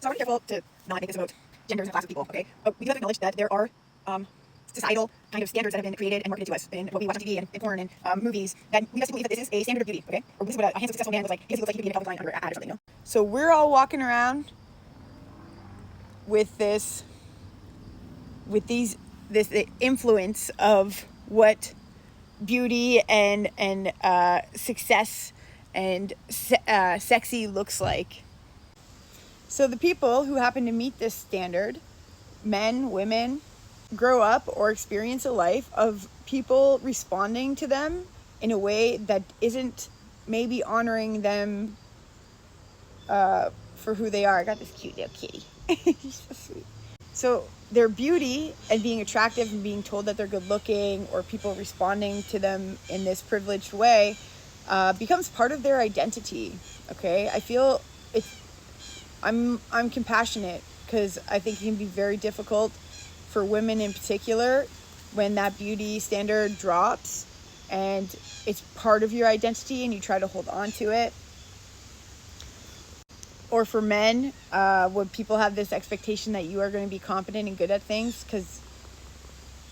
So I want to be careful to not make this about genders and classes of people, okay? But we do have to acknowledge that there are societal kind of standards that have been created and marketed to us in what we watch on TV and in porn and movies, that we have to believe that this is a standard of beauty, okay? Or this is what a handsome, successful man looks like. He looks like he could be in a Calvin Klein under ad or something, you know? So we're all walking around with this influence of what beauty and success and sexy looks like. So the people who happen to meet this standard, men, women, grow up or experience a life of people responding to them in a way that isn't maybe honoring them for who they are. I got this cute little kitty. He's so sweet. So their beauty and being attractive and being told that they're good looking, or people responding to them in this privileged way, becomes part of their identity. Okay, I feel I'm compassionate, because I think it can be very difficult for women in particular when that beauty standard drops and it's part of your identity and you try to hold on to it. Or for men, when people have this expectation that you are going to be competent and good at things because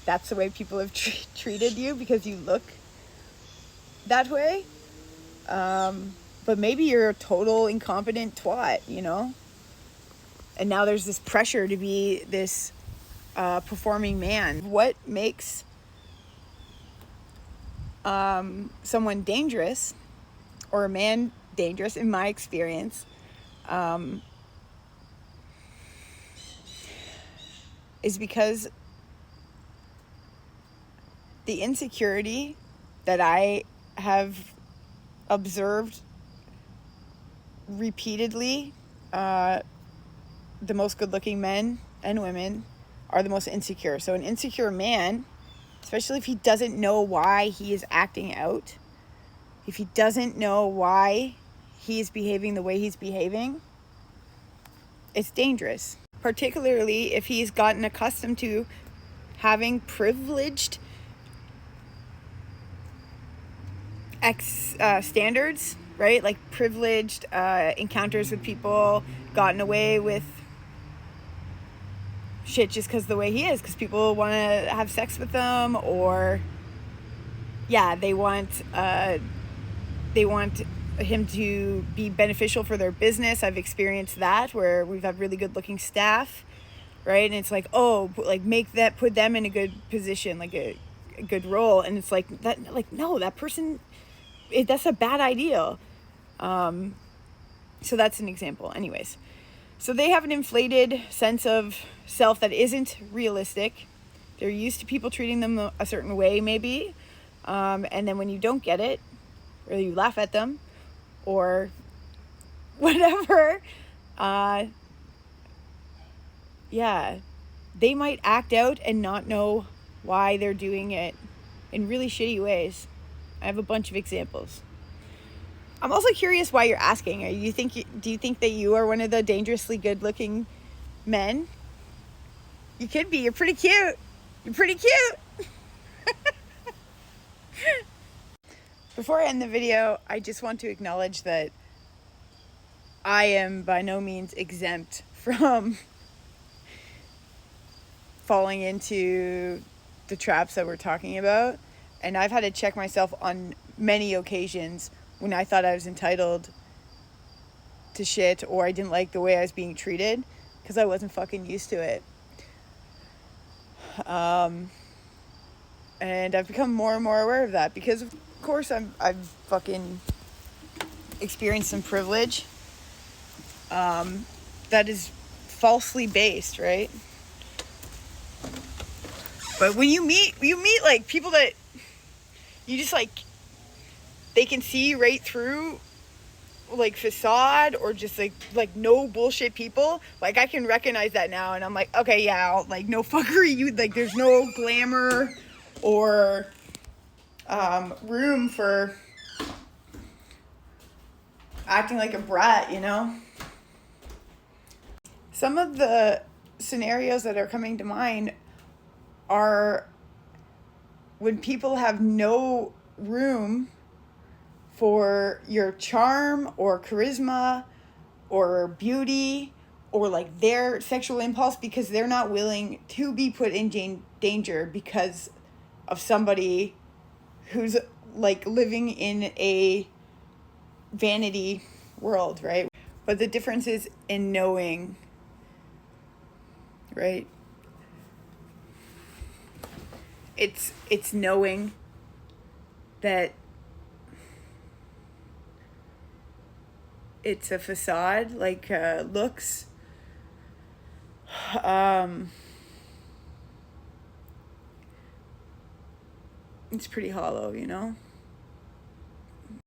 that's the way people have treated you because you look that way. But maybe you're a total incompetent twat, you know? And now there's this pressure to be this performing man. What makes someone dangerous, or a man dangerous, in my experience, is because the insecurity that I have observed repeatedly, the most good-looking men and women are the most insecure. So an insecure man, especially if he doesn't know why he is acting out, if he doesn't know why he is behaving the way he's behaving, it's dangerous. Particularly if he's gotten accustomed to having privileged standards, right? Like privileged encounters with people, gotten away with shit just because the way he is, because people want to have sex with them, or they want him to be beneficial for their business. I've experienced that where we've had really good looking staff, right? And it's like, oh, like put them in a good position, like a good role. And it's like that, like, no, that person, that's a bad idea. So that's an example. Anyways, so they have an inflated sense of self that isn't realistic. They're used to people treating them a certain way, maybe. And then when you don't get it, or you laugh at them, or whatever, they might act out and not know why they're doing it in really shitty ways. I have a bunch of examples. I'm also curious why you're asking. Do you think that you are one of the dangerously good-looking men? You could be. You're pretty cute. Before I end the video, I just want to acknowledge that I am by no means exempt from falling into the traps that we're talking about. And I've had to check myself on many occasions when I thought I was entitled to shit, or I didn't like the way I was being treated, because I wasn't fucking used to it. And I've become more and more aware of that, because of course I've fucking experienced some privilege that is falsely based, right? But when you meet like people that you just like, they can see right through like facade, or just like no bullshit people. Like I can recognize that now, and I'm like, okay, yeah, like no fuckery. You like, there's no glamour or room for acting like a brat, you know? Some of the scenarios that are coming to mind are when people have no room for your charm or charisma or beauty or like their sexual impulse, because they're not willing to be put in danger because of somebody who's like living in a vanity world, right? But the difference is in knowing, right? It's knowing that it's a facade, like looks. It's pretty hollow, you know?